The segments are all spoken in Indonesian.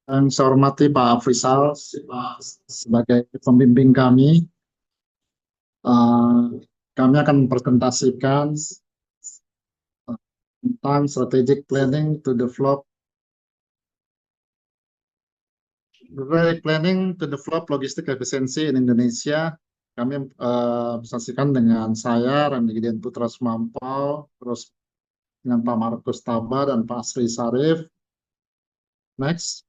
Yang saya hormati Pak Afrizal sebagai pembimbing kami, eh, kami akan mempresentasikan tentang strategic planning to develop logistik efisiensi in Indonesia. Kami presentasikan dengan saya Randy Gideon Putra Sumampau, terus dengan Pak Markus Taba dan Pak Asri Sarif. Next.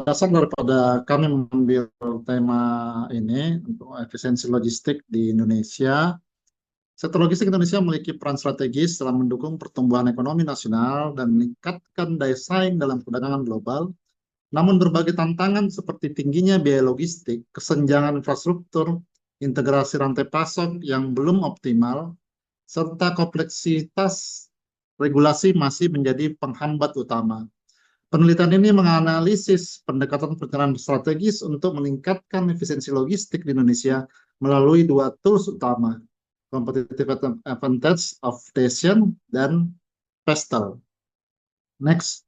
Dasar daripada kami mengambil tema ini untuk efisiensi logistik di Indonesia, sektor logistik Indonesia memiliki peran strategis dalam mendukung pertumbuhan ekonomi nasional dan meningkatkan daya saing dalam perdagangan global. Namun berbagai tantangan seperti tingginya biaya logistik, kesenjangan infrastruktur, integrasi rantai pasok yang belum optimal, serta kompleksitas regulasi masih menjadi penghambat utama. Penelitian ini menganalisis pendekatan perencanaan strategis untuk meningkatkan efisiensi logistik di Indonesia melalui dua tools utama, Competitive Advantage of Nation dan PESTEL. Next.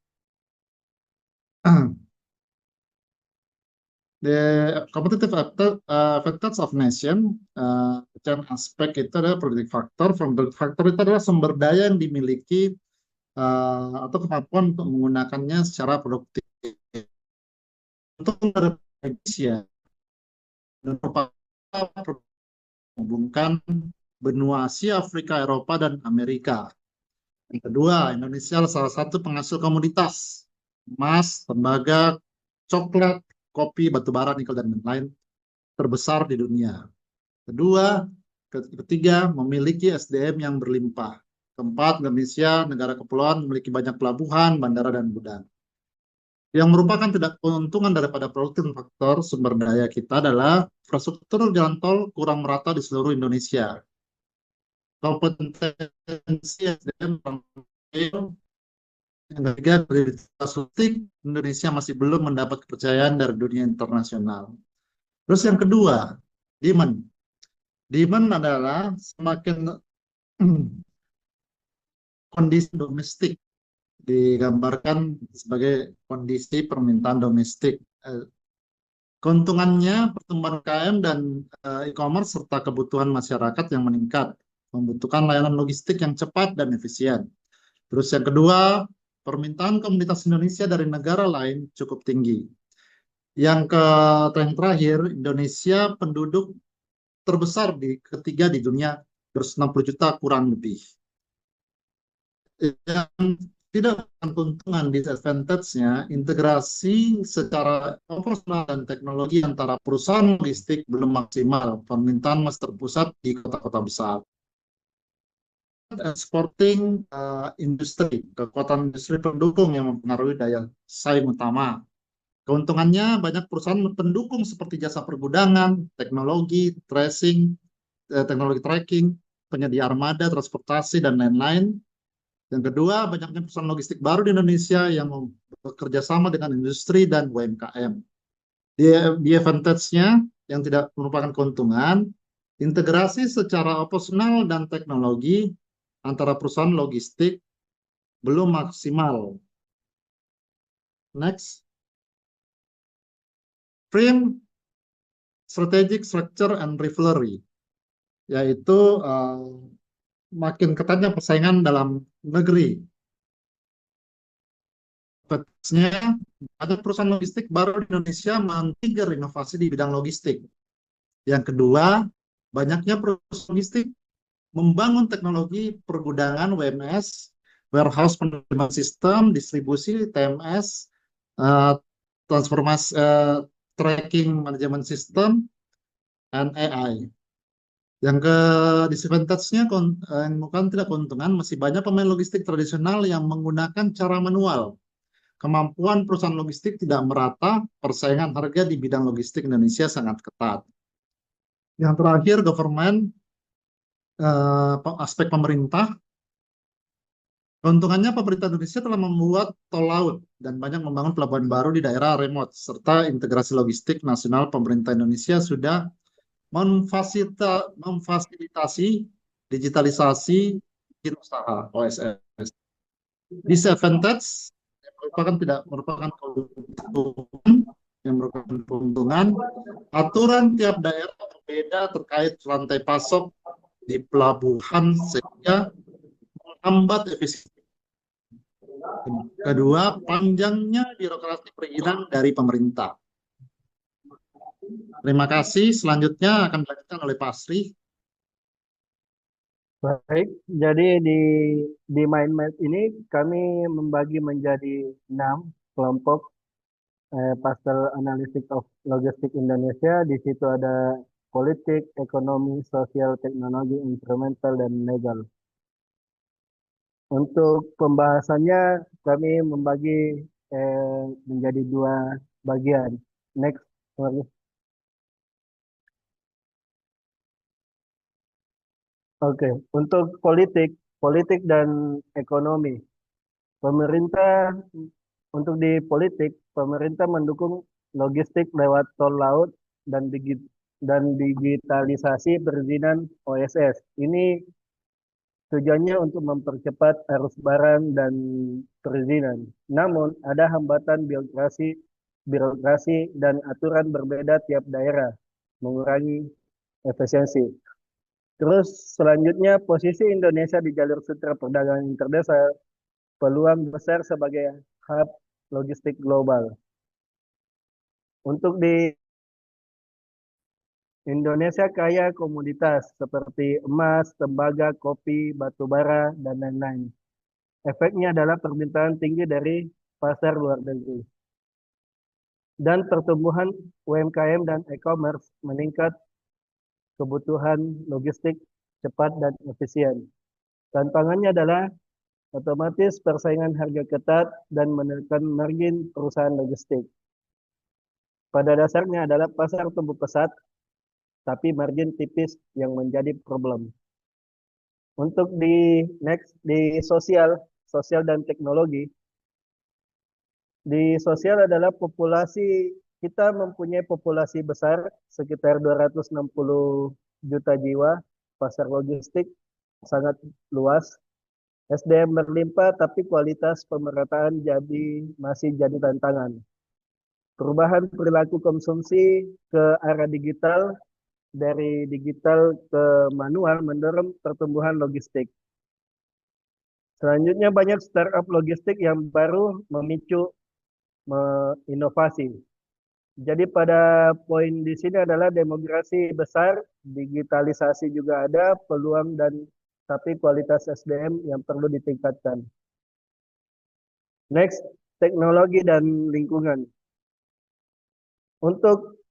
The Competitive Advantage of Nation, aspek itu adalah predictive factor. Predictive factor itu adalah sumber daya yang dimiliki atau kemampuan untuk menggunakannya secara produktif. Untuk Indonesia menghubungkan benua Asia, Afrika, Eropa, dan Amerika. Yang kedua, Indonesia adalah salah satu penghasil komoditas emas, tembaga, coklat, kopi, batu bara, nikel, dan lain-lain terbesar di dunia. Ketiga, memiliki SDM yang berlimpah. Keempat, Indonesia, negara kepulauan, memiliki banyak pelabuhan, bandara, dan gudang. Yang merupakan tidak keuntungan daripada produktif faktor sumber daya kita adalah infrastruktur jalan tol kurang merata di seluruh Indonesia. Kompetensi SDM yang ketiga, Indonesia masih belum mendapat kepercayaan dari dunia internasional. Terus yang kedua, demand. Demand adalah semakin kondisi domestik digambarkan sebagai kondisi permintaan domestik. Keuntungannya pertumbuhan UMKM dan e-commerce serta kebutuhan masyarakat yang meningkat, membutuhkan layanan logistik yang cepat dan efisien. Terus yang kedua, permintaan komunitas Indonesia dari negara lain cukup tinggi. Yang terakhir, Indonesia penduduk terbesar ketiga di dunia, 160 juta kurang lebih. Yang tidak keuntungan disadvantage-nya, integrasi secara operasional dan teknologi antara perusahaan logistik belum maksimal. Permintaan masih terpusat di kota-kota besar. Exporting industri, kekuatan industri pendukung yang mempengaruhi daya saing utama. Keuntungannya banyak perusahaan pendukung seperti jasa pergudangan, teknologi, teknologi tracking, penyedia armada, transportasi, dan lain-lain. Yang kedua, banyaknya perusahaan logistik baru di Indonesia yang bekerja sama dengan industri dan UMKM. Di advantage-nya yang tidak merupakan keuntungan, integrasi secara operasional dan teknologi antara perusahaan logistik belum maksimal. Next. Frame Strategic Structure and Rivalry, yaitu makin ketatnya persaingan dalam negeri. Ada perusahaan logistik baru di Indonesia men-trigger inovasi di bidang logistik. Yang kedua, banyaknya perusahaan logistik membangun teknologi pergudangan WMS, warehouse management system, distribusi TMS, transformasi tracking management system, dan AI. Yang ke disadvantage-nya bukan tidak keuntungan, masih banyak pemain logistik tradisional yang menggunakan cara manual. Kemampuan perusahaan logistik tidak merata, persaingan harga di bidang logistik Indonesia sangat ketat. Yang terakhir, government, aspek pemerintah. Keuntungannya pemerintah Indonesia telah membuat tol laut dan banyak membangun pelabuhan baru di daerah remote, serta integrasi logistik nasional pemerintah Indonesia sudah memfasilitasi digitalisasi izin usaha OSS. Disadvantage tidak merupakan keuntungan, yang merupakan keuntungan. Aturan tiap daerah berbeda terkait rantai pasok di pelabuhan sehingga menghambat efisiensi. Kedua, panjangnya birokrasi perizinan dari pemerintah. Terima kasih. Selanjutnya akan dilanjutkan oleh Pak Asri. Baik, jadi di mind map ini kami membagi menjadi 6 kelompok Pastel Analytics of Logistik Indonesia. Di situ ada politik, ekonomi, sosial, teknologi, instrumental, dan legal. Untuk pembahasannya kami membagi menjadi 2 bagian. Next, sorry. Oke, untuk politik dan ekonomi. Pemerintah untuk di politik, pemerintah mendukung logistik lewat tol laut dan digitalisasi perizinan OSS. Ini tujuannya untuk mempercepat arus barang dan perizinan. Namun ada hambatan birokrasi dan aturan berbeda tiap daerah, mengurangi efisiensi. Terus selanjutnya posisi Indonesia di jalur sutra perdagangan interdesa, peluang besar sebagai hub logistik global. Untuk di Indonesia kaya komoditas seperti emas, tembaga, kopi, batu bara, dan lain-lain. Efeknya adalah permintaan tinggi dari pasar luar negeri. Dan pertumbuhan UMKM dan e-commerce meningkat kebutuhan logistik cepat dan efisien. Tantangannya adalah otomatis persaingan harga ketat dan menekan margin perusahaan logistik. Pada dasarnya adalah pasar tumbuh pesat, tapi margin tipis yang menjadi problem. Untuk di sosial dan teknologi. Di sosial adalah kita mempunyai populasi besar sekitar 260 juta jiwa, pasar logistik sangat luas, SDM berlimpah tapi kualitas pemerataan masih jadi tantangan. Perubahan perilaku konsumsi ke arah digital, dari digital ke manual mendorong pertumbuhan logistik. Selanjutnya banyak startup logistik yang baru memicu inovasi. Jadi pada poin di sini adalah demografi besar, digitalisasi juga ada, peluang tapi kualitas SDM yang perlu ditingkatkan. Next, teknologi dan lingkungan. Untuk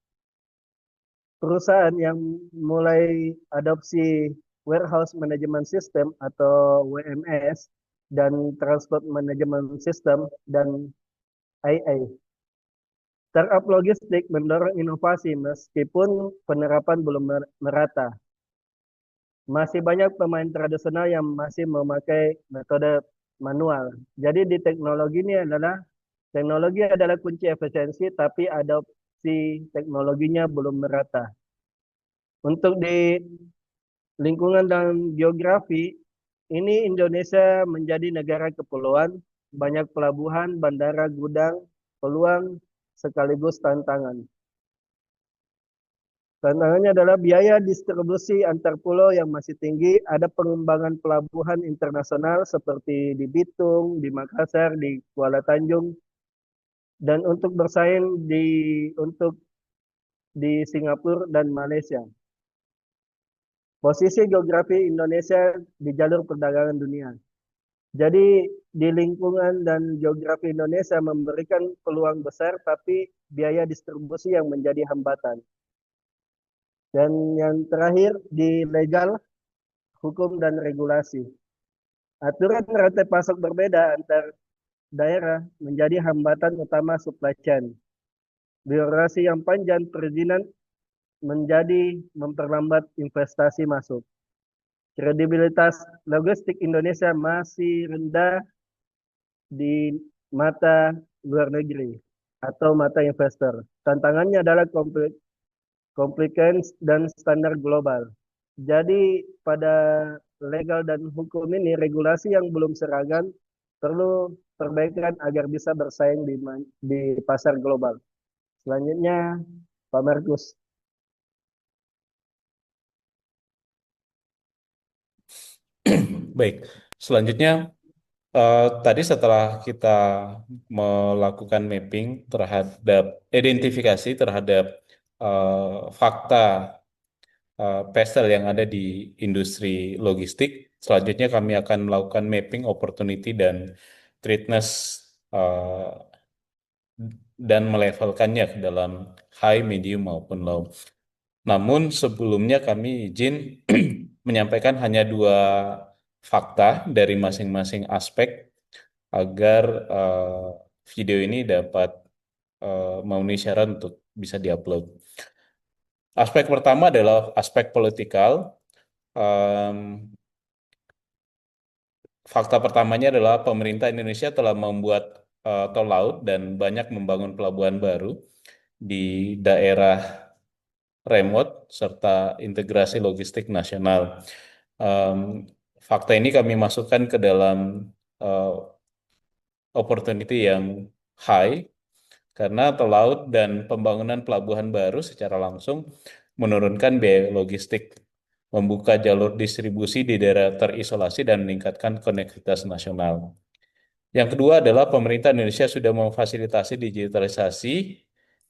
perusahaan yang mulai adopsi Warehouse Management System atau WMS dan Transport Management System dan AI. Startup logistik mendorong inovasi meskipun penerapan belum merata. Masih banyak pemain tradisional yang masih memakai metode manual. Jadi di teknologi adalah kunci efisiensi, tapi adopsi teknologinya belum merata. Untuk di lingkungan dan geografi, ini Indonesia menjadi negara kepulauan, banyak pelabuhan, bandara, gudang, peluang sekaligus tantangan. Tantangannya adalah biaya distribusi antar pulau yang masih tinggi, ada pengembangan pelabuhan internasional seperti di Bitung, di Makassar, di Kuala Tanjung, dan untuk bersaing di Singapura dan Malaysia. Posisi geografi Indonesia di jalur perdagangan dunia. Jadi di lingkungan dan geografi Indonesia memberikan peluang besar, tapi biaya distribusi yang menjadi hambatan. Dan yang terakhir di legal, hukum dan regulasi. Aturan rantai pasok berbeda antar daerah menjadi hambatan utama supply chain. Birokrasi yang panjang perizinan menjadi memperlambat investasi masuk. Kredibilitas logistik Indonesia masih rendah di mata luar negeri atau mata investor. Tantangannya adalah compliance, dan standar global. Jadi pada legal dan hukum ini regulasi yang belum seragam perlu perbaikan agar bisa bersaing di pasar global. Selanjutnya, Pak Markus. Baik, selanjutnya tadi setelah kita melakukan mapping terhadap identifikasi terhadap fakta PESEL yang ada di industri logistik, selanjutnya kami akan melakukan mapping opportunity dan threatness eh, dan melevelkannya ke dalam high, medium maupun low. Namun sebelumnya kami izin menyampaikan hanya dua fakta dari masing-masing aspek agar video ini dapat memenuhi syarat untuk bisa diupload. Aspek pertama adalah aspek politikal. Em, Fakta pertamanya adalah pemerintah Indonesia telah membuat tol laut dan banyak membangun pelabuhan baru di daerah remote serta integrasi logistik nasional. Em, Fakta ini kami masukkan ke dalam eh, opportunity yang high karena tol laut dan pembangunan pelabuhan baru secara langsung menurunkan biaya logistik, membuka jalur distribusi di daerah terisolasi dan meningkatkan konektivitas nasional. Yang kedua adalah pemerintah Indonesia sudah memfasilitasi digitalisasi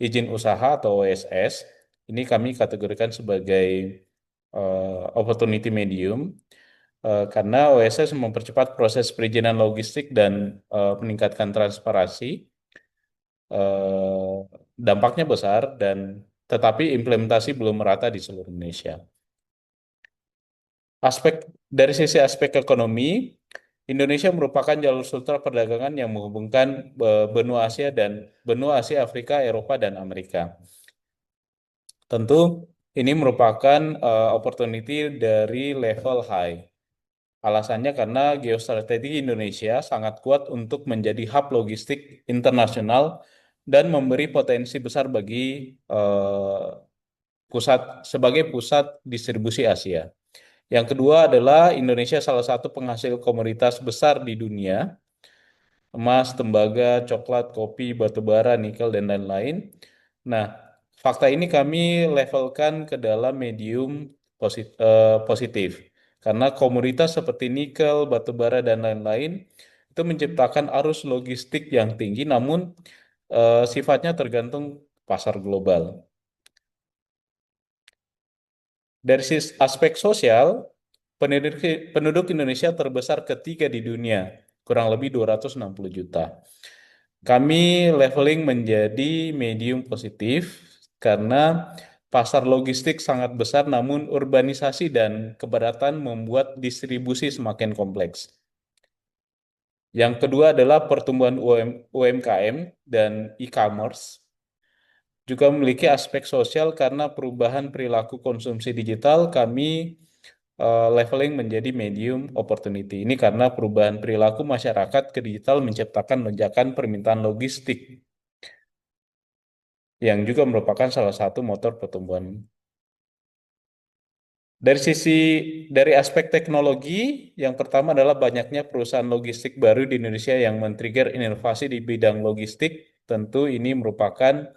izin usaha atau OSS. Ini kami kategorikan sebagai opportunity medium karena OSS mempercepat proses perizinan logistik dan meningkatkan transparansi. eh, Dampaknya besar dan tetapi implementasi belum merata di seluruh Indonesia. Dari sisi aspek ekonomi, Indonesia merupakan jalur sutra perdagangan yang menghubungkan benua Asia dan benua Asia, Afrika, Eropa, dan Amerika. Tentu ini merupakan opportunity dari level high. Alasannya karena geostrategi Indonesia sangat kuat untuk menjadi hub logistik internasional dan memberi potensi besar bagi sebagai pusat distribusi Asia. Yang kedua adalah Indonesia salah satu penghasil komoditas besar di dunia, emas, tembaga, coklat, kopi, batu bara, nikel, dan lain-lain. Nah, fakta ini kami levelkan ke dalam medium positif. Karena komoditas seperti nikel, batu bara, dan lain-lain itu menciptakan arus logistik yang tinggi, namun sifatnya tergantung pasar global. Dari aspek sosial, penduduk Indonesia terbesar ketiga di dunia, kurang lebih 260 juta. Kami leveling menjadi medium positif karena pasar logistik sangat besar namun urbanisasi dan kepadatan membuat distribusi semakin kompleks. Yang kedua adalah pertumbuhan UMKM dan e-commerce juga memiliki aspek sosial karena perubahan perilaku konsumsi digital kami leveling menjadi medium opportunity. Ini karena perubahan perilaku masyarakat ke digital menciptakan lonjakan permintaan logistik yang juga merupakan salah satu motor pertumbuhan. Dari aspek teknologi, yang pertama adalah banyaknya perusahaan logistik baru di Indonesia yang men-trigger inovasi di bidang logistik. Tentu ini merupakan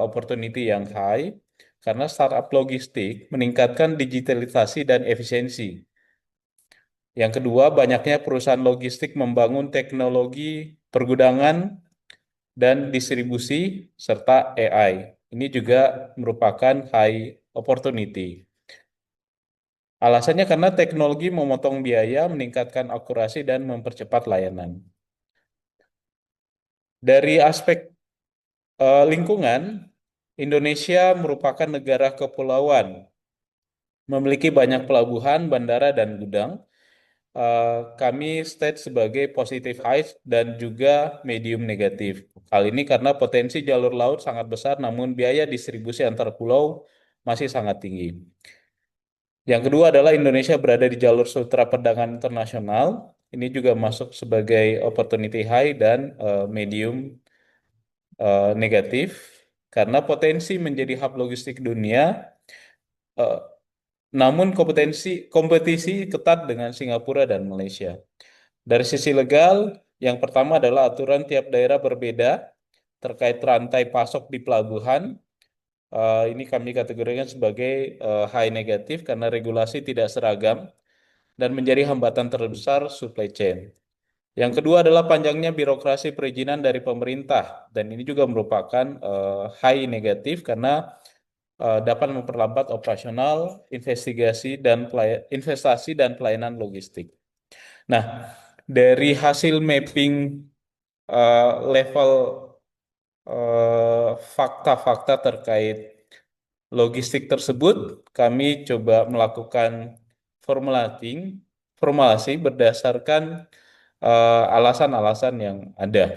opportunity yang high karena startup logistik meningkatkan digitalisasi dan efisiensi. Yang kedua, banyaknya perusahaan logistik membangun teknologi pergudangan dan distribusi serta AI. Ini juga merupakan high opportunity. Alasannya karena teknologi memotong biaya, meningkatkan akurasi, dan mempercepat layanan. Dari aspek lingkungan, Indonesia merupakan negara kepulauan, memiliki banyak pelabuhan, bandara, dan gudang. Kami state sebagai positive high dan juga medium negatif. Hal ini karena potensi jalur laut sangat besar, namun biaya distribusi antar pulau masih sangat tinggi. Yang kedua adalah Indonesia berada di jalur sutra perdagangan internasional. Ini juga masuk sebagai opportunity high dan medium negatif. karena potensi menjadi hub logistik dunia, eh, namun kompetisi ketat dengan Singapura dan Malaysia. Dari sisi legal, yang pertama adalah aturan tiap daerah berbeda terkait rantai pasok di pelabuhan. Ini kami kategorikan sebagai high negatif karena regulasi tidak seragam dan menjadi hambatan terbesar supply chain. Yang kedua adalah panjangnya birokrasi perizinan dari pemerintah, dan ini juga merupakan high negatif karena dapat memperlambat operasional, investasi dan pelayanan logistik. Nah, dari hasil mapping level fakta-fakta terkait logistik tersebut, kami coba melakukan formulasi berdasarkan alasan-alasan yang ada.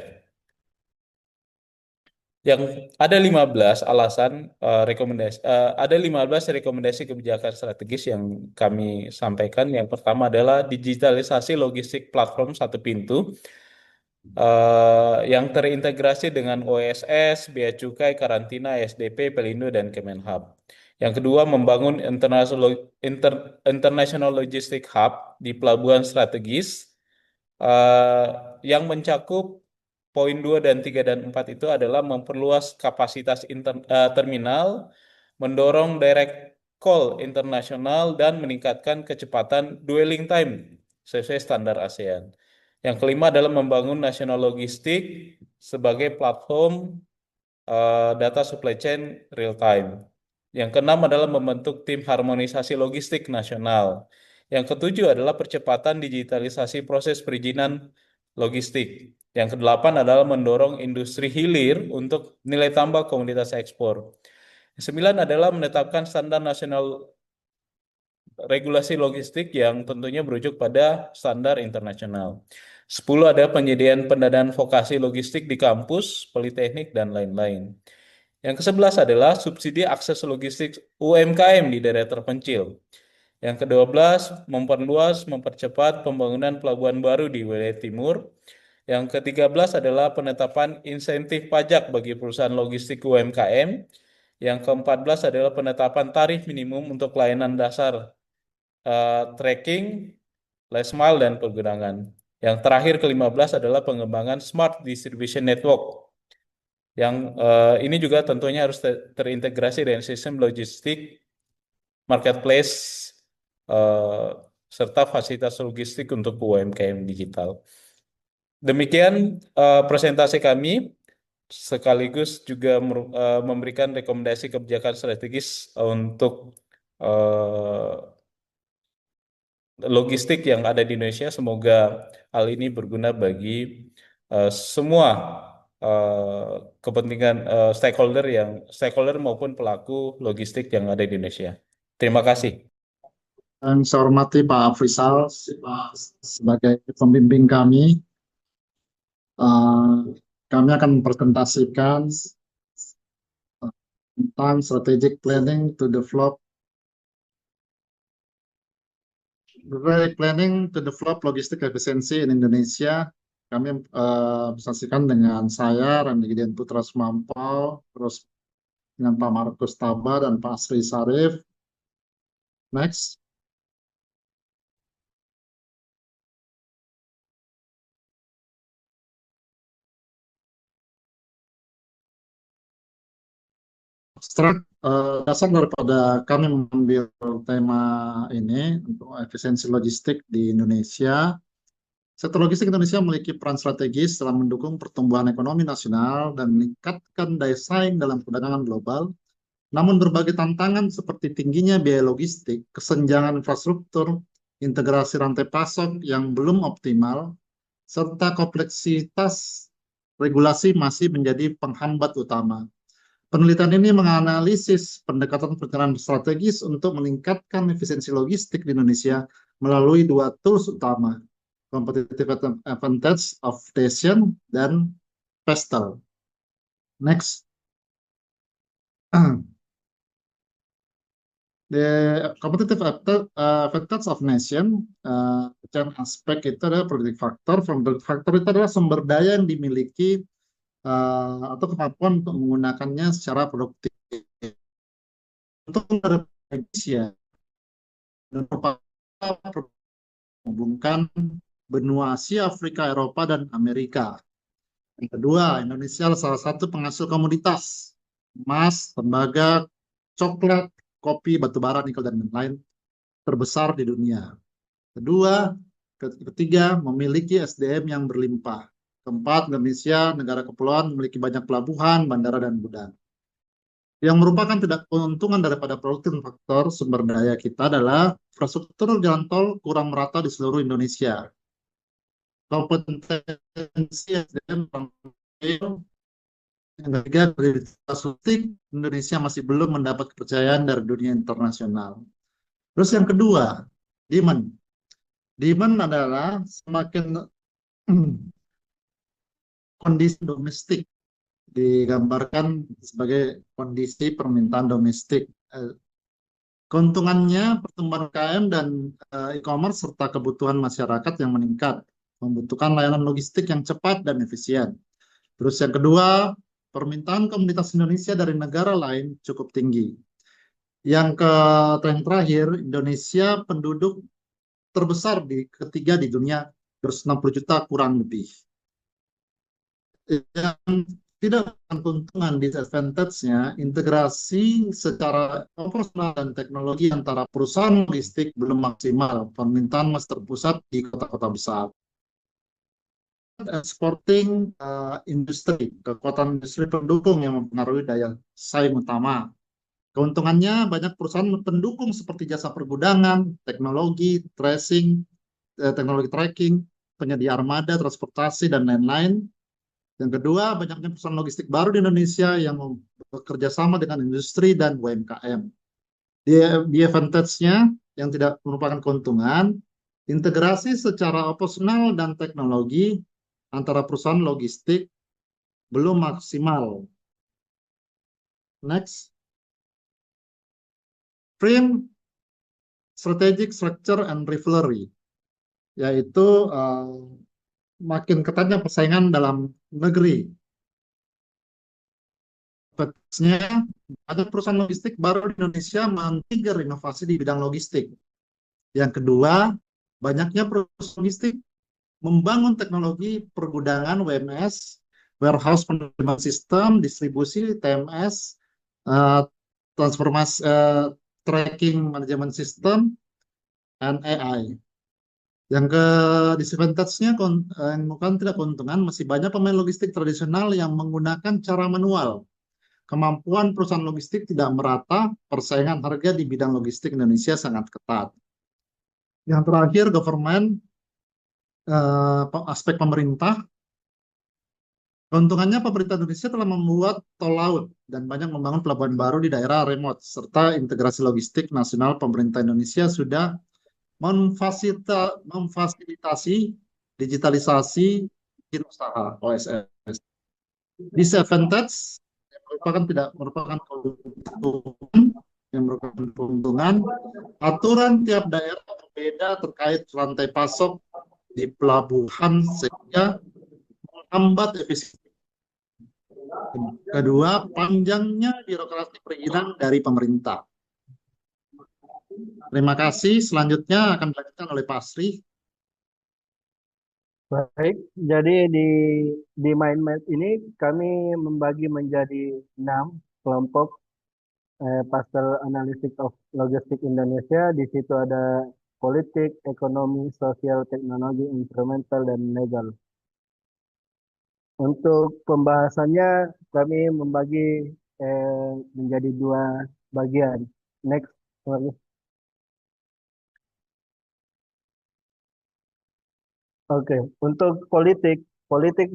Yang ada 15 alasan ada 15 rekomendasi kebijakan strategis yang kami sampaikan. Yang pertama adalah digitalisasi logistik platform satu pintu yang terintegrasi dengan OSS, Bea Cukai, Karantina, SDP, Pelindo, dan Kemenhub. Yang kedua, membangun International Logistic Hub di pelabuhan strategis yang mencakup poin 2 dan 3 dan 4 itu adalah memperluas kapasitas terminal, mendorong direct call internasional, dan meningkatkan kecepatan dwelling time sesuai standar ASEAN. Yang kelima adalah membangun nasional logistik sebagai platform data supply chain real time. Yang keenam adalah membentuk tim harmonisasi logistik nasional. Yang ketujuh adalah percepatan digitalisasi proses perizinan logistik. Yang kedelapan adalah mendorong industri hilir untuk nilai tambah komoditas ekspor. Yang sembilan adalah menetapkan standar nasional regulasi logistik yang tentunya berujuk pada standar internasional. 10 ada penyediaan pendanaan vokasi logistik di kampus, politeknik, dan lain-lain. Yang ke-11 adalah subsidi akses logistik UMKM di daerah terpencil. Yang ke-12, mempercepat pembangunan pelabuhan baru di wilayah timur. Yang ke-13 adalah penetapan insentif pajak bagi perusahaan logistik UMKM. Yang ke-14 adalah penetapan tarif minimum untuk layanan dasar tracking, last mile, dan pergudangan. Yang terakhir ke-15 adalah pengembangan smart distribution network. Yang ini juga tentunya harus terintegrasi dengan sistem logistik, marketplace, serta fasilitas logistik untuk UMKM digital. Demikian presentasi kami, sekaligus juga memberikan rekomendasi kebijakan strategis untuk logistik yang ada di Indonesia. Semoga hal ini berguna bagi semua kepentingan stakeholder maupun pelaku logistik yang ada di Indonesia. Terima kasih. Yang saya hormati Pak Afrizal sebagai pembimbing kami. Kami akan mempresentasikan tentang strategic planning to develop logistik efisiensi in Indonesia. Kami presentasikan dengan saya, Randy Gideon Putra Sumampau, terus dengan Pak Markus Taba dan Pak Asri Sarif. Next. Dasar daripada kami mengambil tema ini untuk efisiensi logistik di Indonesia. Sektor logistik Indonesia memiliki peran strategis dalam mendukung pertumbuhan ekonomi nasional dan meningkatkan daya saing dalam perdagangan global. Namun berbagai tantangan seperti tingginya biaya logistik, kesenjangan infrastruktur, integrasi rantai pasok yang belum optimal, serta kompleksitas regulasi masih menjadi penghambat utama. Penelitian ini menganalisis pendekatan perencanaan strategis untuk meningkatkan efisiensi logistik di Indonesia melalui dua tools utama, Competitive Advantage of Nation dan PESTEL. Next. The competitive advantage of nation, aspek itu adalah predictive factor. Predictive factor itu adalah sumber daya yang dimiliki atau kemampuan untuk menggunakannya secara produktif. Untuk Indonesia merupakan menghubungkan benua Asia, Afrika, Eropa, dan Amerika. Yang kedua, Indonesia adalah salah satu penghasil komoditas emas, tembaga, coklat, kopi, batu bara, nikel, dan lain-lain terbesar di dunia. Ketiga, memiliki SDM yang berlimpah. Keempat, Indonesia, negara kepulauan, memiliki banyak pelabuhan, bandara, dan gudang. Yang merupakan tidak keuntungan daripada produktif faktor sumber daya kita adalah infrastruktur jalan tol kurang merata di seluruh Indonesia. Kompetensi SDM yang ketiga, kredibilitas Indonesia masih belum mendapat kepercayaan dari dunia internasional. Terus yang kedua, demand. Demand adalah semakin kondisi domestik, digambarkan sebagai kondisi permintaan domestik. Keuntungannya pertumbuhan UMKM dan e-commerce serta kebutuhan masyarakat yang meningkat, membutuhkan layanan logistik yang cepat dan efisien. Terus yang kedua, permintaan komunitas Indonesia dari negara lain cukup tinggi. Yang terakhir, Indonesia penduduk terbesar ketiga di dunia, 160 juta kurang lebih. Yang tidak keuntungan disadvantage-nya, integrasi secara operasional dan teknologi antara perusahaan logistik belum maksimal. Permintaan masih terpusat di kota-kota besar. Exporting industri, kekuatan industri pendukung yang mempengaruhi daya saing utama. Keuntungannya banyak perusahaan pendukung seperti jasa pergudangan, teknologi, teknologi tracking, penyedia armada, transportasi, dan lain-lain. Yang kedua, banyaknya perusahaan logistik baru di Indonesia yang bekerja sama dengan industri dan UMKM. Di advantage-nya yang tidak merupakan keuntungan, integrasi secara operasional dan teknologi antara perusahaan logistik belum maksimal. Next. Frame strategic structure and rivalry, yaitu makin ketatnya persaingan dalam negeri. Ada perusahaan logistik baru di Indonesia men-trigger inovasi di bidang logistik. Yang kedua, banyaknya perusahaan logistik membangun teknologi pergudangan WMS, warehouse management system, distribusi TMS, transformasi tracking management system, dan AI. Yang ke disadvantage-nya bukan tidak keuntungan, masih banyak pemain logistik tradisional yang menggunakan cara manual. Kemampuan perusahaan logistik tidak merata, persaingan harga di bidang logistik Indonesia sangat ketat. Yang terakhir, government, aspek pemerintah. Keuntungannya pemerintah Indonesia telah membuat tol laut dan banyak membangun pelabuhan baru di daerah remote, serta integrasi logistik nasional. Pemerintah Indonesia sudah memfasilitasi digitalisasi usaha OSS. Disadvantage tidak merupakan keuntungan. Aturan tiap daerah berbeda terkait rantai pasok di pelabuhan sehingga menghambat efisiensi. Kedua, panjangnya birokrasi perizinan dari pemerintah. Terima kasih. Selanjutnya akan dilanjutkan oleh Pak Asri. Baik, jadi di mind map ini kami membagi menjadi 6 kelompok Pastel Analytics of Logistik Indonesia. Di situ ada politik, ekonomi, sosial, teknologi, environmental, dan legal. Untuk pembahasannya kami membagi menjadi 2 bagian. Next. Oke, untuk politik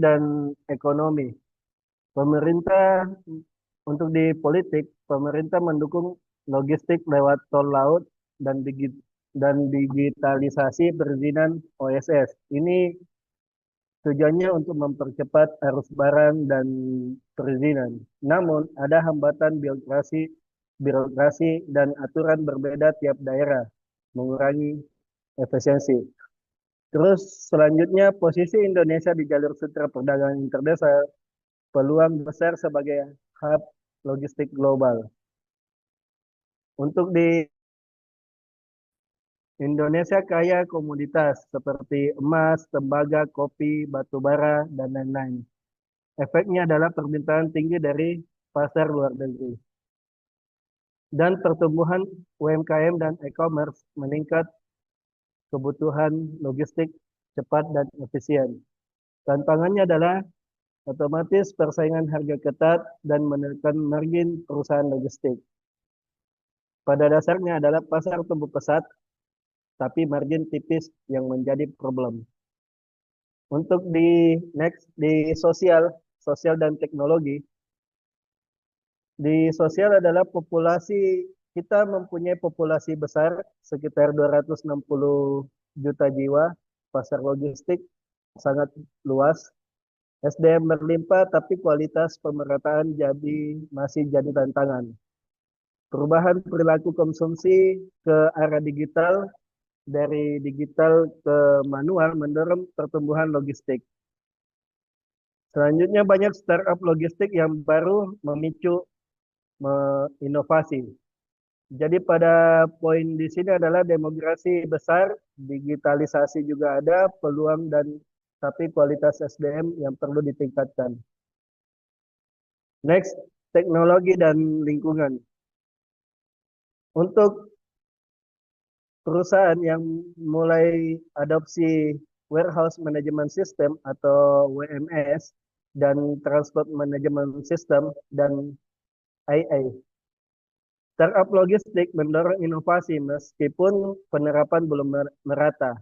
dan ekonomi. Untuk di politik, pemerintah mendukung logistik lewat tol laut dan digitalisasi perizinan OSS. Ini tujuannya untuk mempercepat arus barang dan perizinan. Namun, ada hambatan birokrasi dan aturan berbeda tiap daerah, mengurangi efisiensi. Terus selanjutnya posisi Indonesia di jalur sutra perdagangan interdesa. peluang besar sebagai hub logistik global. Untuk di Indonesia kaya komoditas seperti emas, tembaga, kopi, batu bara, dan lain-lain. Efeknya adalah permintaan tinggi dari pasar luar negeri. Dan pertumbuhan UMKM dan e-commerce meningkat kebutuhan logistik cepat dan efisien. Tantangannya adalah otomatis persaingan harga ketat dan menekan margin perusahaan logistik. Pada dasarnya adalah pasar tumbuh pesat, tapi margin tipis yang menjadi problem. Untuk di sosial dan teknologi, di sosial adalah kita mempunyai populasi besar sekitar 260 juta jiwa, pasar logistik sangat luas, SDM berlimpah tapi kualitas pemerataan masih jadi tantangan. Perubahan perilaku konsumsi ke arah digital, dari digital ke manual mendorong pertumbuhan logistik. Selanjutnya banyak startup logistik yang baru memicu inovasi. Jadi pada poin di sini adalah demografi besar, digitalisasi juga ada, peluang tapi kualitas SDM yang perlu ditingkatkan. Next, teknologi dan lingkungan. Untuk perusahaan yang mulai adopsi warehouse management system atau WMS dan transport management system dan AI. Startup logistik mendorong inovasi meskipun penerapan belum merata.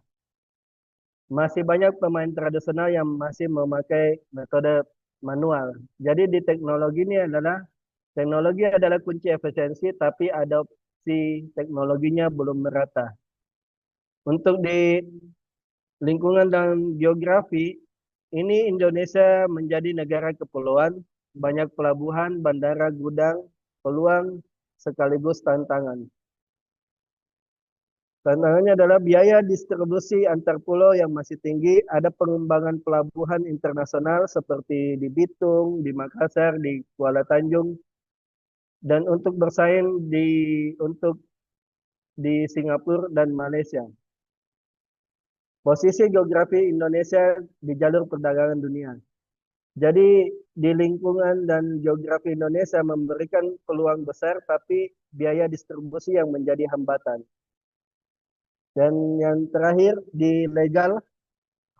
Masih banyak pemain tradisional yang masih memakai metode manual. Jadi di teknologi adalah kunci efisiensi, tapi adopsi teknologinya belum merata. Untuk di lingkungan dan geografi, ini Indonesia menjadi negara kepulauan, banyak pelabuhan, bandara, gudang, peluang sekaligus tantangan. Tantangannya adalah biaya distribusi antar pulau yang masih tinggi, ada pengembangan pelabuhan internasional seperti di Bitung, di Makassar, di Kuala Tanjung, dan untuk bersaing di Singapura dan Malaysia. Posisi geografi Indonesia di jalur perdagangan dunia. Jadi di lingkungan dan geografi Indonesia memberikan peluang besar, tapi biaya distribusi yang menjadi hambatan. Dan yang terakhir di legal,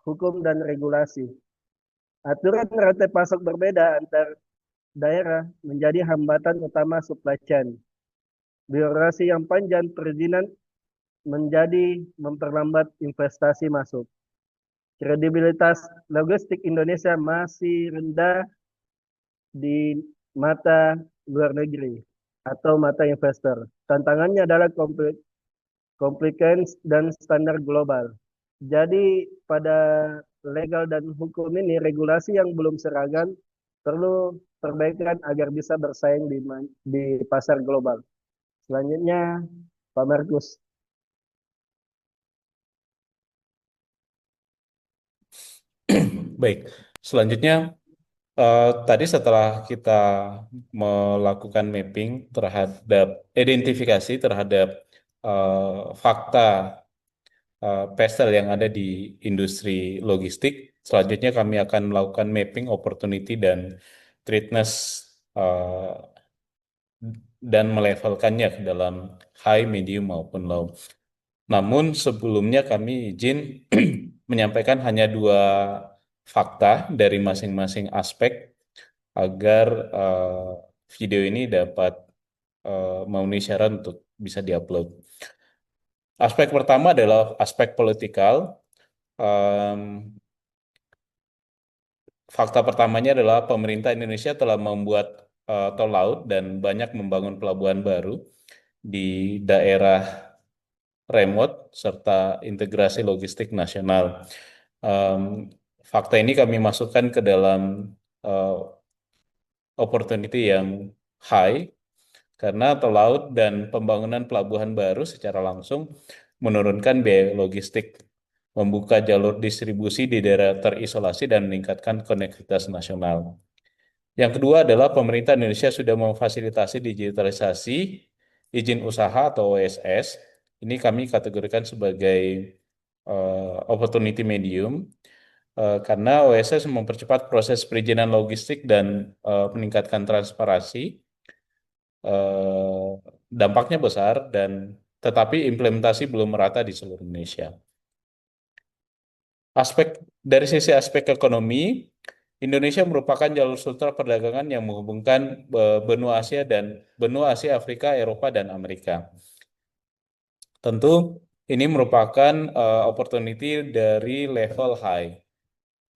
hukum dan regulasi. Aturan rantai pasok berbeda antar daerah menjadi hambatan utama supply chain. Birokrasi yang panjang perizinan menjadi memperlambat investasi masuk. Kredibilitas logistik Indonesia masih rendah di mata luar negeri atau mata investor. Tantangannya adalah compliance dan standar global. Jadi pada legal dan hukum ini regulasi yang belum seragam perlu perbaikan agar bisa bersaing di pasar global. Selanjutnya Pak Markus. Baik, selanjutnya tadi setelah kita melakukan mapping terhadap identifikasi terhadap fakta PESEL yang ada di industri logistik, selanjutnya kami akan melakukan mapping opportunity dan threatness dan melevelkannya ke dalam high, medium maupun low. Namun sebelumnya kami izin menyampaikan hanya 2 fakta dari masing-masing aspek agar video ini dapat memenuhi syarat untuk bisa diupload. Aspek pertama adalah aspek politikal. Fakta pertamanya adalah pemerintah Indonesia telah membuat tol laut dan banyak membangun pelabuhan baru di daerah remote serta integrasi logistik nasional. Fakta ini kami masukkan ke dalam opportunity yang high karena tol laut dan pembangunan pelabuhan baru secara langsung menurunkan biaya logistik, membuka jalur distribusi di daerah terisolasi dan meningkatkan konektivitas nasional. Yang kedua adalah pemerintah Indonesia sudah memfasilitasi digitalisasi izin usaha atau OSS. Ini kami kategorikan sebagai opportunity medium karena OSS mempercepat proses perizinan logistik dan meningkatkan transparansi. Dampaknya besar dan tetapi implementasi belum merata di seluruh Indonesia. Dari sisi aspek ekonomi, Indonesia merupakan jalur sutra perdagangan yang menghubungkan benua Asia dan benua Asia, Afrika, Eropa, dan Amerika. Tentu ini merupakan opportunity dari level high.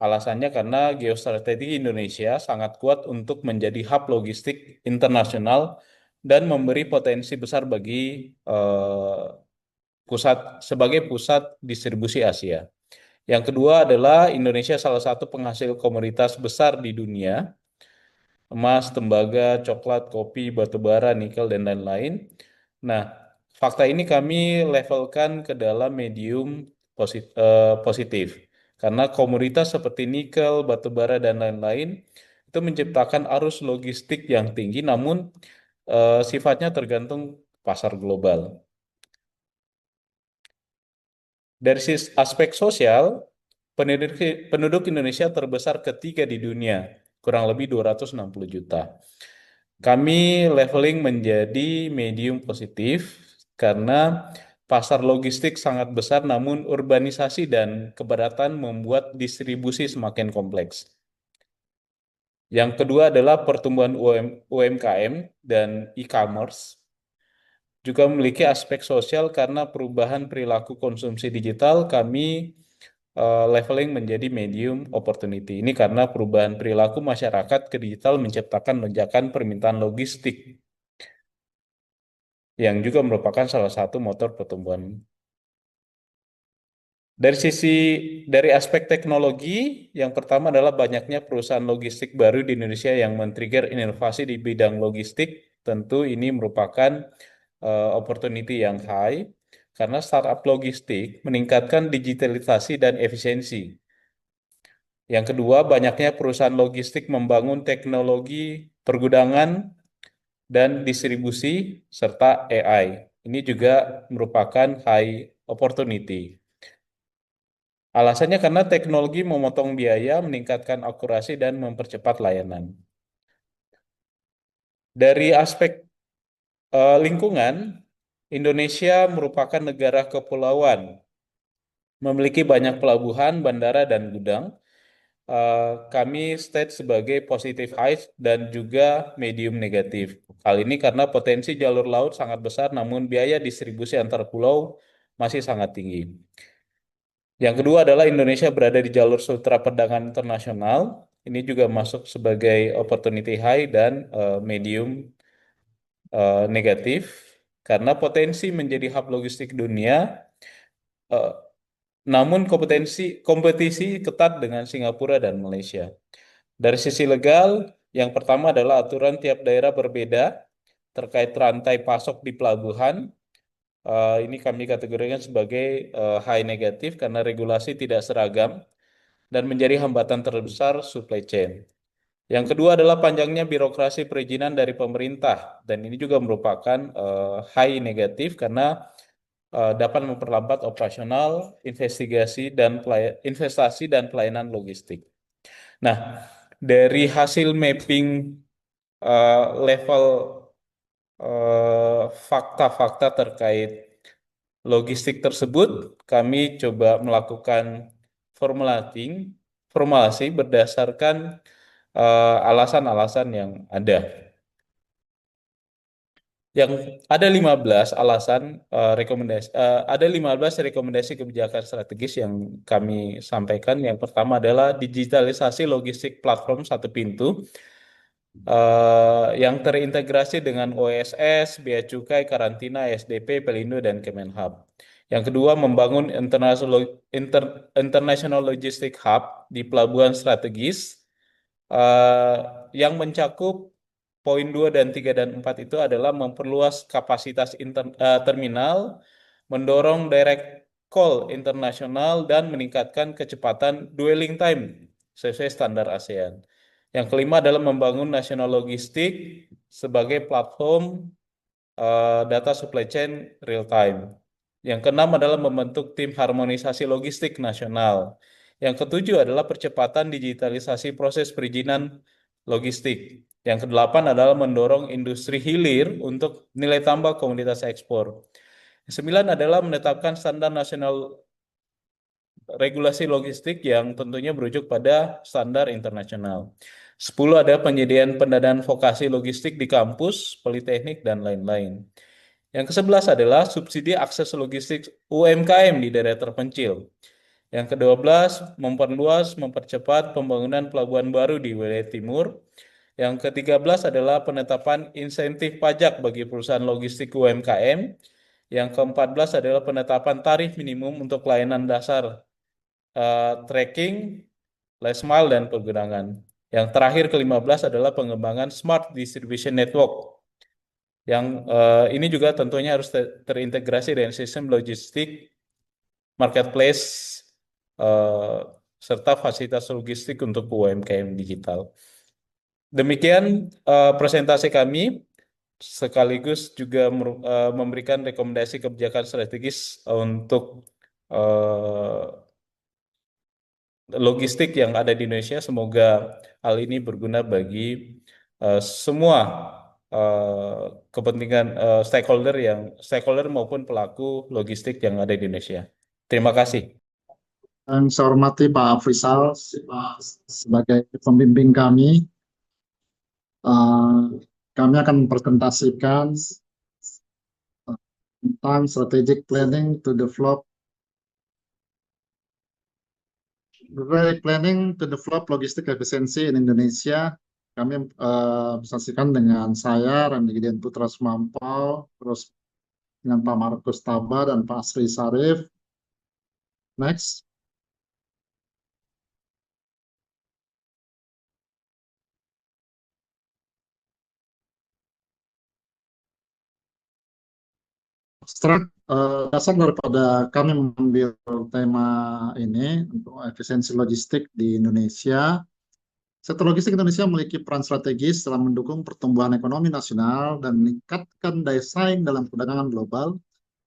Alasannya karena geostrategi Indonesia sangat kuat untuk menjadi hub logistik internasional dan memberi potensi besar bagi sebagai pusat distribusi Asia. Yang kedua adalah Indonesia salah satu penghasil komoditas besar di dunia, emas, tembaga, coklat, kopi, batu bara, nikel, dan lain-lain. Nah, fakta ini kami levelkan ke dalam medium positif. Karena komoditas seperti nikel, batu bara, dan lain-lain itu menciptakan arus logistik yang tinggi, namun sifatnya tergantung pasar global. Dari aspek sosial, penduduk Indonesia terbesar ketiga di dunia, kurang lebih 260 juta. Kami leveling menjadi medium positif karena pasar logistik sangat besar, namun urbanisasi dan kepadatan membuat distribusi semakin kompleks. Yang kedua adalah pertumbuhan UMKM dan e-commerce. Juga memiliki aspek sosial karena perubahan perilaku konsumsi digital, kami leveling menjadi medium opportunity. Ini karena perubahan perilaku masyarakat ke digital menciptakan lonjakan permintaan logistik yang juga merupakan salah satu motor pertumbuhan. Dari aspek teknologi, yang pertama adalah banyaknya perusahaan logistik baru di Indonesia yang men-trigger inovasi di bidang logistik. Tentu ini merupakan opportunity yang high karena startup logistik meningkatkan digitalisasi dan efisiensi. Yang kedua, banyaknya perusahaan logistik membangun teknologi pergudangan dan distribusi serta AI. Ini juga merupakan high opportunity. Alasannya karena teknologi memotong biaya, meningkatkan akurasi, dan mempercepat layanan. Dari aspek lingkungan, Indonesia merupakan negara kepulauan, memiliki banyak pelabuhan, bandara, dan gudang. Kami state sebagai positive high dan juga medium negatif. Hal ini karena potensi jalur laut sangat besar, namun biaya distribusi antar pulau masih sangat tinggi. Yang kedua adalah Indonesia berada di jalur sutra perdagangan internasional. Ini juga masuk sebagai opportunity high dan medium negatif karena potensi menjadi hub logistik dunia, namun kompetisi ketat dengan Singapura dan Malaysia. Dari sisi legal, yang pertama adalah aturan tiap daerah berbeda terkait rantai pasok di pelabuhan. Ini kami kategorikan sebagai high negatif karena regulasi tidak seragam dan menjadi hambatan terbesar supply chain. Yang kedua adalah panjangnya birokrasi perizinan dari pemerintah, dan ini juga merupakan high negatif karena dapat memperlambat operasional, investasi dan pelayanan logistik. Nah, dari hasil mapping level fakta-fakta terkait logistik tersebut, kami coba melakukan formulasi berdasarkan alasan-alasan yang ada. Yang ada 15 alasan ada 15 rekomendasi kebijakan strategis yang kami sampaikan. Yang pertama adalah digitalisasi logistik platform satu pintu yang terintegrasi dengan OSS, Bea Cukai, Karantina, SDP, Pelindo, dan Kemenhub. Yang kedua, membangun International Logistic Hub di pelabuhan strategis yang mencakup poin 2 dan 3 dan 4 itu adalah memperluas kapasitas terminal, mendorong direct call internasional, dan meningkatkan kecepatan dwelling time sesuai standar ASEAN. Yang kelima adalah membangun nasional logistik sebagai platform data supply chain real time. Yang keenam adalah membentuk tim harmonisasi logistik nasional. Yang ketujuh adalah percepatan digitalisasi proses perizinan logistik. Yang kedelapan adalah mendorong industri hilir untuk nilai tambah komoditas ekspor. Yang sembilan adalah menetapkan standar nasional regulasi logistik yang tentunya merujuk pada standar internasional. 10 ada penyediaan pendanaan vokasi logistik di kampus, politeknik, dan lain-lain. Yang ke-11 adalah subsidi akses logistik UMKM di daerah terpencil. Yang ke-12, mempercepat pembangunan pelabuhan baru di wilayah timur. Yang ke-13 adalah penetapan insentif pajak bagi perusahaan logistik UMKM. Yang ke-14 adalah penetapan tarif minimum untuk layanan dasar tracking, last mile, dan pergedangan. Yang terakhir ke-15 adalah pengembangan smart distribution network. Yang ini juga tentunya harus terintegrasi dengan sistem logistik, marketplace, serta fasilitas logistik untuk UMKM digital. Demikian presentasi kami, sekaligus juga memberikan rekomendasi kebijakan strategis untuk logistik yang ada di Indonesia. Semoga hal ini berguna bagi semua kepentingan stakeholder maupun pelaku logistik yang ada di Indonesia. Terima kasih. Yang saya hormati Pak Afrizal sebagai pembimbing kami. Kami akan mempresentasikan tentang strategic planning to develop logistik efisiensi in Indonesia. Kami presentasikan dengan saya, Randy Gideon Putra Sumampau, terus dengan Pak Markus Taba dan Pak Asri Sarif. Next. Dasar daripada kami mengambil tema ini untuk efisiensi logistik di Indonesia. Sektor logistik Indonesia memiliki peran strategis dalam mendukung pertumbuhan ekonomi nasional dan meningkatkan daya saing dalam perdagangan global.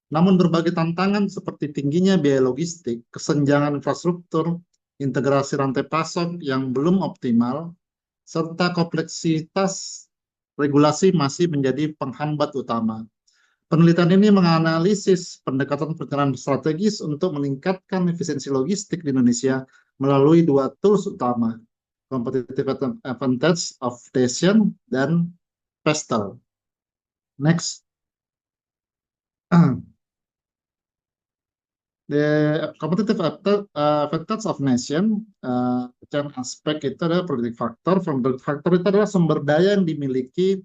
Namun berbagai tantangan seperti tingginya biaya logistik, kesenjangan infrastruktur, integrasi rantai pasok yang belum optimal, serta kompleksitas regulasi masih menjadi penghambat utama. Penelitian ini menganalisis pendekatan perencanaan strategis untuk meningkatkan efisiensi logistik di Indonesia melalui dua tools utama, Competitive Advantage of Nation dan PESTEL. Next. The competitive advantage of nation, aspek itu adalah predictive factor. Predictive factor itu adalah sumber daya yang dimiliki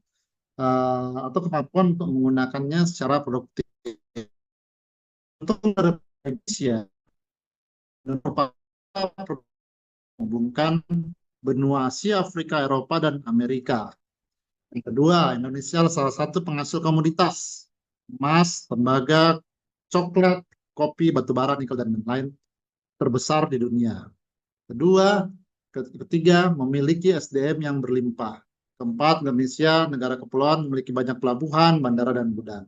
atau kemampuan untuk menggunakannya secara produktif. Untuk Indonesia, menghubungkan benua Asia, Afrika, Eropa, dan Amerika. Yang kedua, Indonesia adalah salah satu penghasil komoditas emas, tembaga, coklat, kopi, batubara, nikel, dan lain-lain terbesar di dunia. Ketiga, memiliki SDM yang berlimpah. Keempat, Indonesia, negara kepulauan, memiliki banyak pelabuhan, bandara, dan gudang.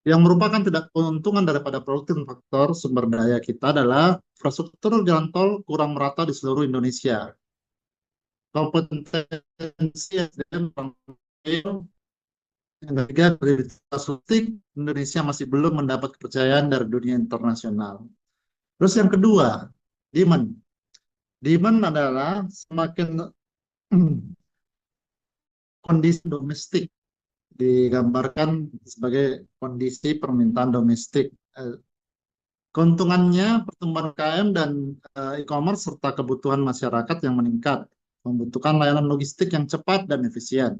Yang merupakan tidak keuntungan daripada produktif faktor sumber daya kita adalah infrastruktur jalan tol kurang merata di seluruh Indonesia. Kompetensi SDM yang ketiga, Indonesia masih belum mendapat kepercayaan dari dunia internasional. Terus yang kedua, demand. Demand adalah semakin kondisi domestik, digambarkan sebagai kondisi permintaan domestik. Keuntungannya pertumbuhan UMKM dan e-commerce serta kebutuhan masyarakat yang meningkat, membutuhkan layanan logistik yang cepat dan efisien.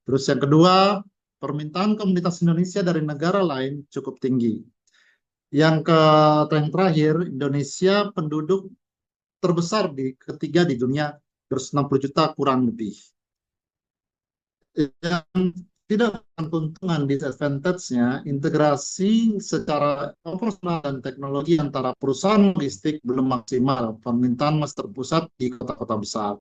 Terus yang kedua, permintaan komunitas Indonesia dari negara lain cukup tinggi. Yang terakhir, Indonesia penduduk terbesar ketiga di dunia, 160 juta kurang lebih. Yang tidak keuntungan disadvantage-nya, integrasi secara operasional dan teknologi antara perusahaan logistik belum maksimal. Permintaan masih terpusat di kota-kota besar.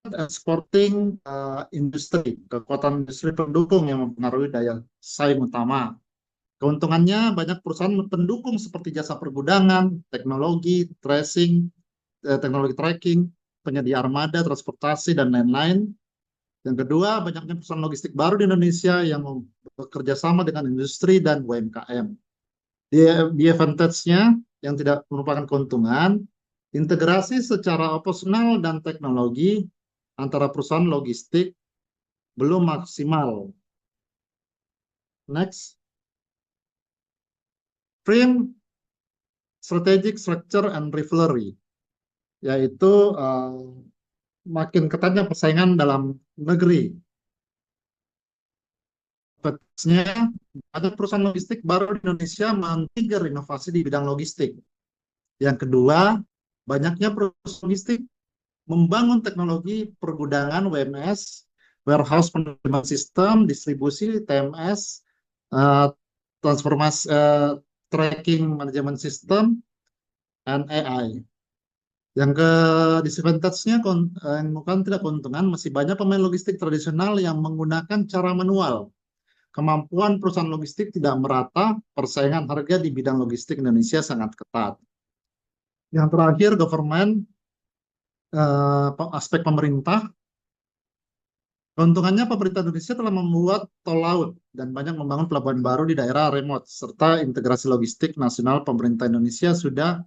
exporting industri, kekuatan industri pendukung yang mempengaruhi daya saing utama. Keuntungannya banyak perusahaan pendukung seperti jasa pergudangan, teknologi, teknologi tracking, penyedia armada, transportasi, dan lain-lain. Yang kedua, banyaknya perusahaan logistik baru di Indonesia yang bekerja sama dengan industri dan UMKM. Di advantage-nya yang tidak merupakan keuntungan, integrasi secara operasional dan teknologi antara perusahaan logistik belum maksimal. Next. Frame strategic structure and rivalry, yaitu makin ketatnya persaingan dalam negeri. Advantage-nya, ada perusahaan logistik baru di Indonesia men-trigger inovasi di bidang logistik. Yang kedua, banyaknya perusahaan logistik membangun teknologi pergudangan WMS, warehouse management system, distribusi TMS, transformasi tracking management system, dan AI. Yang ke disadvantage-nya bukan tidak keuntungan, masih banyak pemain logistik tradisional yang menggunakan cara manual. Kemampuan perusahaan logistik tidak merata, persaingan harga di bidang logistik Indonesia sangat ketat. Yang terakhir, government, aspek pemerintah. Keuntungannya pemerintah Indonesia telah membuat tol laut dan banyak membangun pelabuhan baru di daerah remote, serta integrasi logistik nasional. Pemerintah Indonesia sudah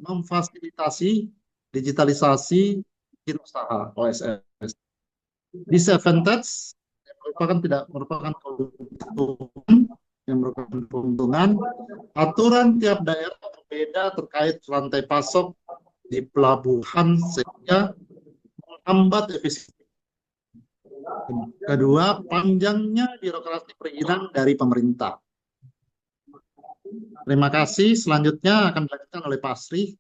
memfasilitasi digitalisasi bikin usaha OSS. Disadvantage tidak merupakan keuntungan. Aturan tiap daerah berbeda terkait rantai pasok di pelabuhan sehingga menghambat efisiensi. Kedua, panjangnya birokrasi perizinan dari pemerintah. Terima kasih. Selanjutnya akan dilanjutkan oleh Pak Asri.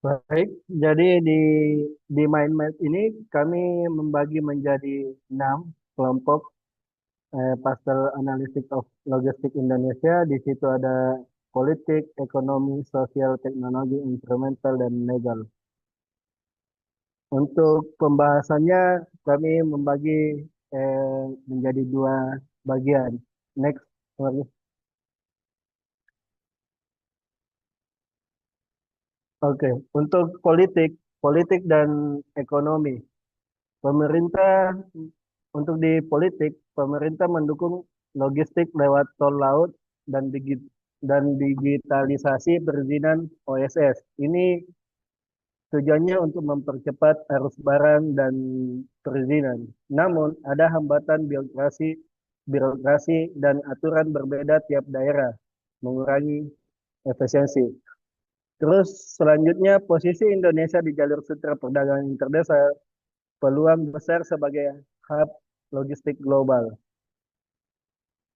Baik, jadi di mind map ini kami membagi menjadi 6 kelompok Pastel Analysis of Logistik Indonesia. Di situ ada politik, ekonomi, sosial, teknologi, environmental, dan legal. Untuk pembahasannya kami membagi menjadi 2 bagian. Next. Oke, untuk politik dan ekonomi. Untuk di politik, pemerintah mendukung logistik lewat tol laut dan digitalisasi perizinan OSS. Ini tujuannya untuk mempercepat arus barang dan perizinan. Namun, ada hambatan birokrasi dan aturan berbeda tiap daerah, mengurangi efisiensi. Terus selanjutnya posisi Indonesia di jalur sutra perdagangan interdesa, peluang besar sebagai hub logistik global.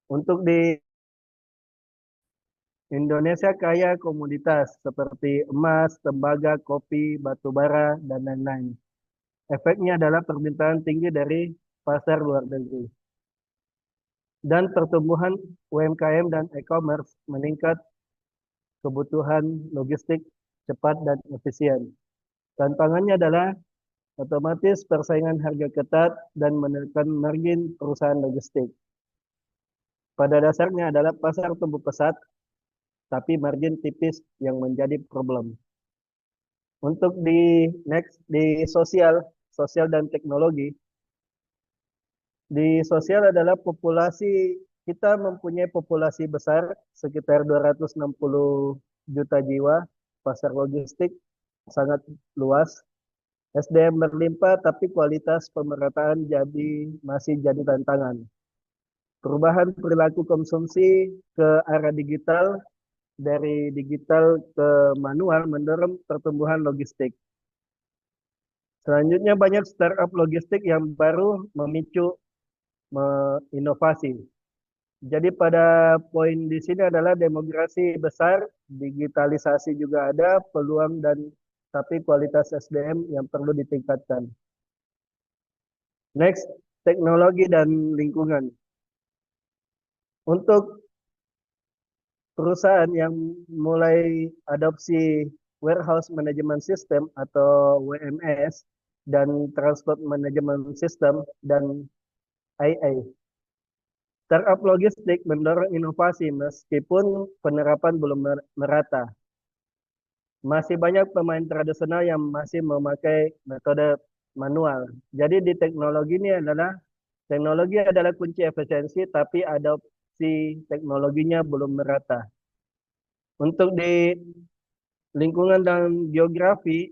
Untuk di Indonesia kaya komoditas seperti emas, tembaga, kopi, batu bara, dan lain-lain. Efeknya adalah permintaan tinggi dari pasar luar negeri. Dan pertumbuhan UMKM dan e-commerce meningkat kebutuhan logistik cepat dan efisien. Tantangannya adalah otomatis persaingan harga ketat dan menekan margin perusahaan logistik. Pada dasarnya adalah pasar tumbuh pesat, tapi margin tipis yang menjadi problem. Untuk di sosial dan teknologi. Di sosial adalah kita mempunyai populasi besar sekitar 260 juta jiwa, pasar logistik sangat luas, SDM berlimpah tapi kualitas pemerataan masih jadi tantangan. Perubahan perilaku konsumsi ke arah digital, dari digital ke manual mendorong pertumbuhan logistik. Selanjutnya banyak startup logistik yang baru memicu inovasi. Jadi pada poin di sini adalah demografi besar, digitalisasi juga ada, peluang tapi kualitas SDM yang perlu ditingkatkan. Next, teknologi dan lingkungan. Untuk perusahaan yang mulai adopsi Warehouse Management System atau WMS, dan Transport Management System, dan IA. Startup logistik mendorong inovasi meskipun penerapan belum merata. Masih banyak pemain tradisional yang masih memakai metode manual. Jadi di teknologi adalah kunci efisiensi, tapi adopsi teknologinya belum merata. Untuk di lingkungan dan geografi,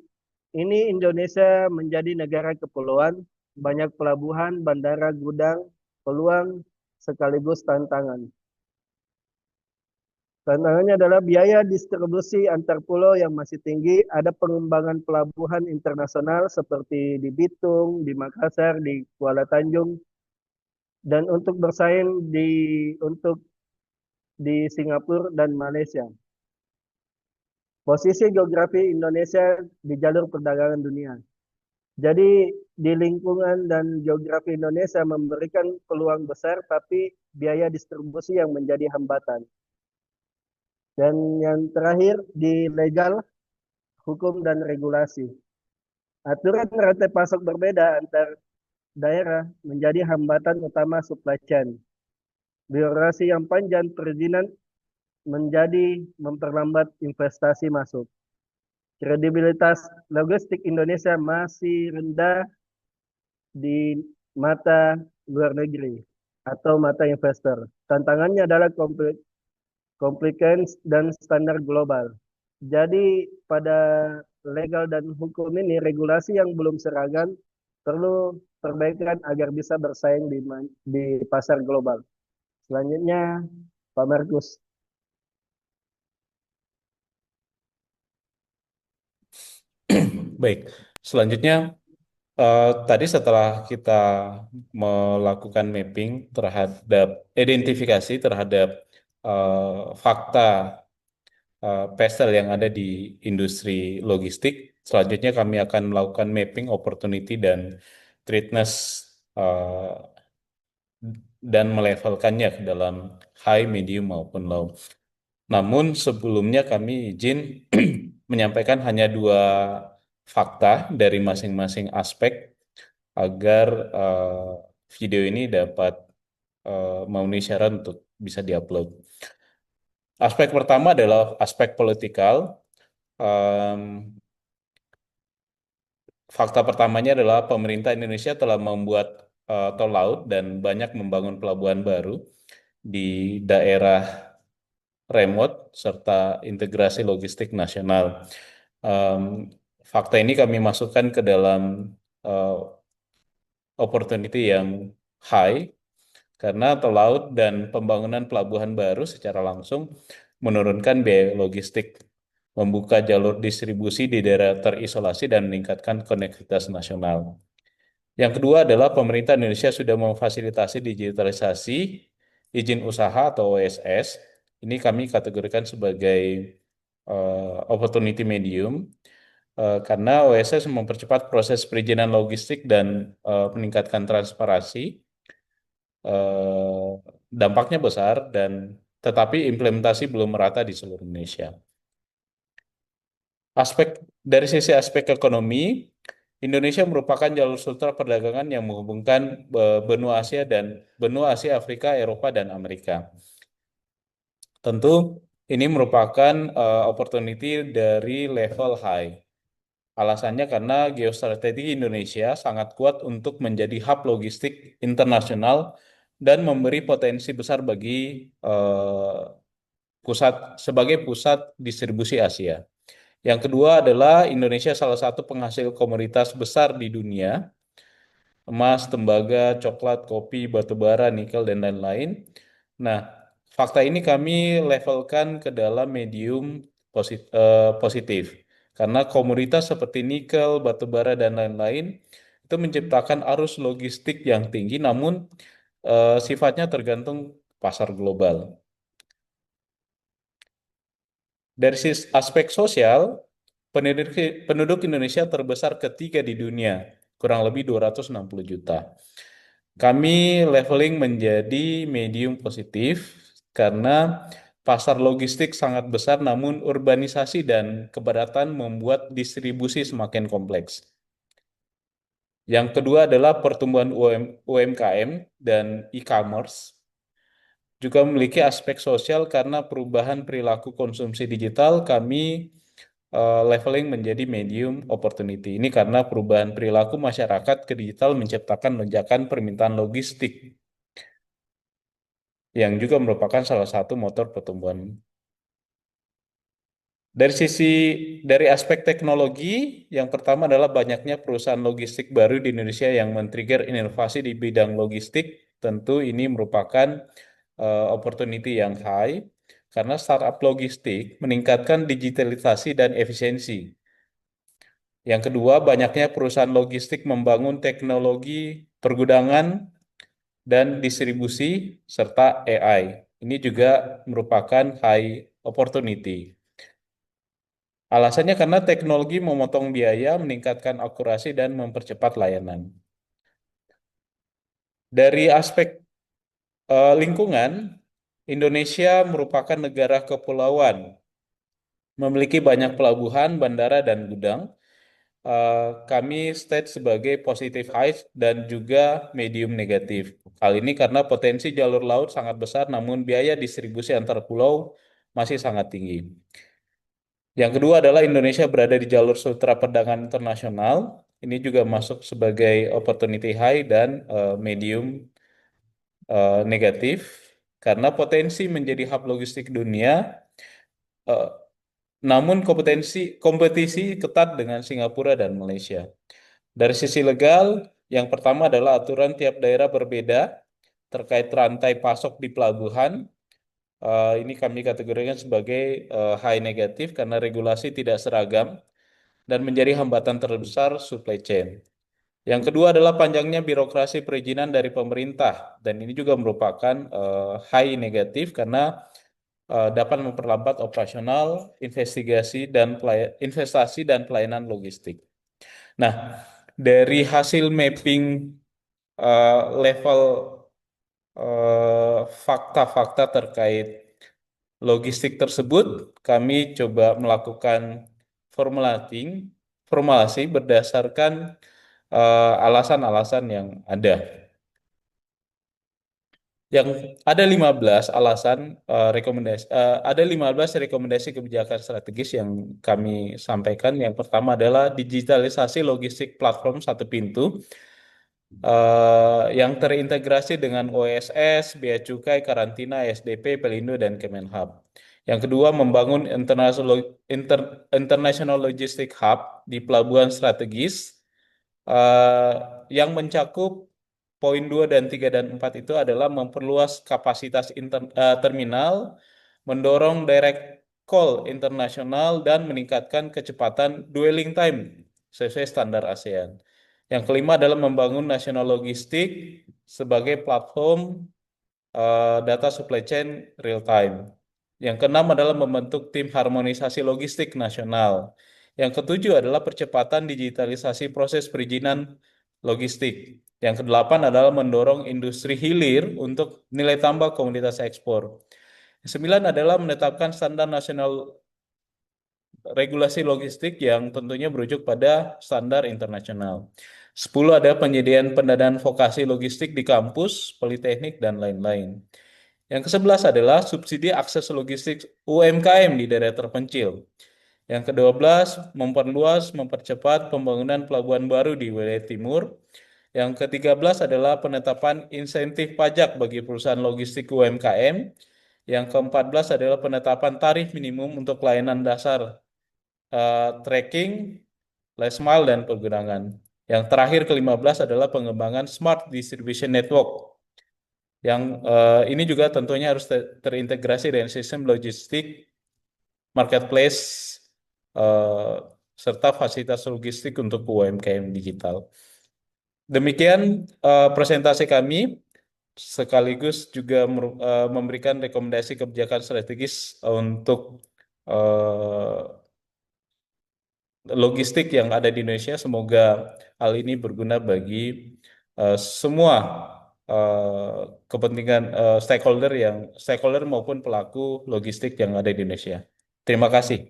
ini Indonesia menjadi negara kepulauan, banyak pelabuhan, bandara, gudang, peluang sekaligus tantangan. Tantangannya adalah biaya distribusi antar pulau yang masih tinggi, ada pengembangan pelabuhan internasional seperti di Bitung, di Makassar, di Kuala Tanjung, dan untuk bersaing di Singapura dan Malaysia. Posisi geografi Indonesia di jalur perdagangan dunia. Jadi di lingkungan dan geografi Indonesia memberikan peluang besar, tapi biaya distribusi yang menjadi hambatan. Dan yang terakhir di legal, hukum dan regulasi. Aturan rantai pasok berbeda antar daerah menjadi hambatan utama supply chain. Birokrasi yang panjang perizinan menjadi memperlambat investasi masuk. Kredibilitas logistik Indonesia masih rendah di mata luar negeri atau mata investor. Tantangannya adalah compliance dan standar global. Jadi pada legal dan hukum ini regulasi yang belum seragam perlu perbaikan agar bisa bersaing di pasar global. Selanjutnya Pak Markus. Baik, selanjutnya tadi setelah kita melakukan mapping terhadap identifikasi terhadap fakta PESEL yang ada di industri logistik, selanjutnya kami akan melakukan mapping opportunity dan threatness dan melevelkannya ke dalam high, medium maupun low. Namun sebelumnya kami izin menyampaikan hanya 2 fakta dari masing-masing aspek agar video ini dapat memenuhi syarat untuk bisa diupload. Aspek pertama adalah aspek politikal. Fakta pertamanya adalah pemerintah Indonesia telah membuat tol laut dan banyak membangun pelabuhan baru di daerah remote serta integrasi logistik nasional. Fakta ini kami masukkan ke dalam opportunity yang high karena tol laut dan pembangunan pelabuhan baru secara langsung menurunkan biaya logistik, membuka jalur distribusi di daerah terisolasi dan meningkatkan konektivitas nasional. Yang kedua adalah pemerintah Indonesia sudah memfasilitasi digitalisasi izin usaha atau OSS. Ini kami kategorikan sebagai opportunity medium karena OSS mempercepat proses perizinan logistik dan meningkatkan transparansi. Dampaknya besar tetapi implementasi belum merata di seluruh Indonesia. Dari sisi aspek ekonomi, Indonesia merupakan jalur sutra perdagangan yang menghubungkan benua Asia, Afrika, Eropa, dan Amerika. Tentu ini merupakan opportunity dari level high. Alasannya karena geostrategi Indonesia sangat kuat untuk menjadi hub logistik internasional dan memberi potensi besar bagi sebagai pusat distribusi Asia. Yang kedua adalah Indonesia salah satu penghasil komoditas besar di dunia, emas, tembaga, coklat, kopi, batubara, nikel, dan lain-lain. Nah, fakta ini kami levelkan ke dalam medium positif. Karena komoditas seperti nikel, batubara, dan lain-lain itu menciptakan arus logistik yang tinggi, namun sifatnya tergantung pasar global. Dari aspek sosial, penduduk Indonesia terbesar ketiga di dunia, kurang lebih 260 juta. Kami leveling menjadi medium positif karena pasar logistik sangat besar, namun urbanisasi dan kepadatan membuat distribusi semakin kompleks. Yang kedua adalah pertumbuhan UMKM dan e-commerce juga memiliki aspek sosial karena perubahan perilaku konsumsi digital. Kami leveling menjadi medium opportunity. Ini karena perubahan perilaku masyarakat ke digital menciptakan lonjakan permintaan logistik yang juga merupakan salah satu motor pertumbuhan. Dari aspek teknologi, yang pertama adalah banyaknya perusahaan logistik baru di Indonesia yang men-trigger inovasi di bidang logistik. Tentu ini merupakan opportunity yang high karena startup logistik meningkatkan digitalisasi dan efisiensi. Yang kedua, banyaknya perusahaan logistik membangun teknologi pergudangan dan distribusi serta AI. Ini juga merupakan high opportunity. Alasannya karena teknologi memotong biaya, meningkatkan akurasi, dan mempercepat layanan. Dari aspek lingkungan, Indonesia merupakan negara kepulauan, memiliki banyak pelabuhan, bandara, dan gudang. Kami state sebagai positive high dan juga medium negatif. Hal ini karena potensi jalur laut sangat besar, namun biaya distribusi antar pulau masih sangat tinggi. Yang kedua adalah Indonesia berada di jalur sutra perdagangan internasional. Ini juga masuk sebagai opportunity high dan medium negatif karena potensi menjadi hub logistik dunia. eh, Namun kompetisi ketat dengan Singapura dan Malaysia. Dari sisi legal, yang pertama adalah aturan tiap daerah berbeda terkait rantai pasok di pelabuhan. Ini kami kategorikan sebagai high negatif karena regulasi tidak seragam dan menjadi hambatan terbesar supply chain. Yang kedua adalah panjangnya birokrasi perizinan dari pemerintah dan ini juga merupakan high negatif karena dapat memperlambat operasional, investasi dan pelayanan logistik. Nah, dari hasil mapping level fakta-fakta terkait logistik tersebut, kami coba melakukan formulasi berdasarkan alasan-alasan yang ada. Yang ada 15 alasan ada 15 rekomendasi kebijakan strategis yang kami sampaikan. Yang pertama adalah digitalisasi logistik platform satu pintu yang terintegrasi dengan OSS, Bea Cukai, Karantina, SDP, Pelindo, dan Kemenhub. Yang kedua, membangun International Logistic Hub di pelabuhan strategis yang mencakup poin 2 dan 3 dan 4 itu adalah memperluas kapasitas terminal, mendorong direct call internasional, dan meningkatkan kecepatan dwelling time sesuai standar ASEAN. Yang kelima adalah membangun nasional logistik sebagai platform data supply chain real time. Yang keenam adalah membentuk tim harmonisasi logistik nasional. Yang ketujuh adalah percepatan digitalisasi proses perizinan logistik. Yang kedelapan adalah mendorong industri hilir untuk nilai tambah komoditas ekspor. Yang sembilan adalah menetapkan standar nasional regulasi logistik yang tentunya berujuk pada standar internasional. 10 ada penyediaan pendanaan vokasi logistik di kampus, politeknik, dan lain-lain. Yang ke-11 adalah subsidi akses logistik UMKM di daerah terpencil. Yang ke-12, mempercepat pembangunan pelabuhan baru di wilayah timur. Yang ke-13 adalah penetapan insentif pajak bagi perusahaan logistik UMKM. Yang ke-14 adalah penetapan tarif minimum untuk layanan dasar tracking, last mile, dan pergudangan. Yang terakhir ke-15 adalah pengembangan smart distribution network. Yang ini juga tentunya harus terintegrasi dengan sistem logistik, marketplace, serta fasilitas logistik untuk UMKM digital. Demikian presentasi kami, sekaligus juga memberikan rekomendasi kebijakan strategis untuk logistik yang ada di Indonesia. Semoga hal ini berguna bagi semua kepentingan stakeholder maupun pelaku logistik yang ada di Indonesia. Terima kasih.